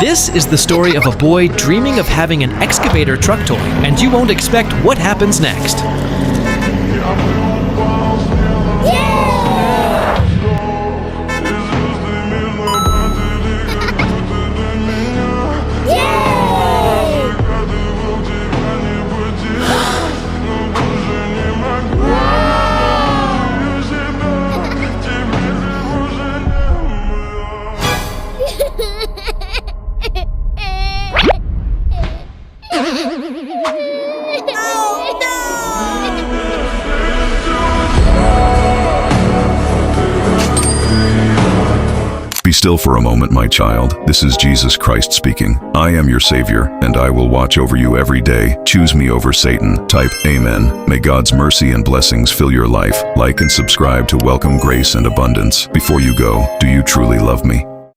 This is the story of a boy dreaming of having an excavator truck toy, and you won't expect what happens next. Be still for a moment, my child. This is Jesus Christ speaking. I am your Savior, and I will watch over you every day. Choose me over Satan. Type Amen. May God's mercy and blessings fill your life. Like and subscribe to welcome grace and abundance. Before you go, do you truly love me?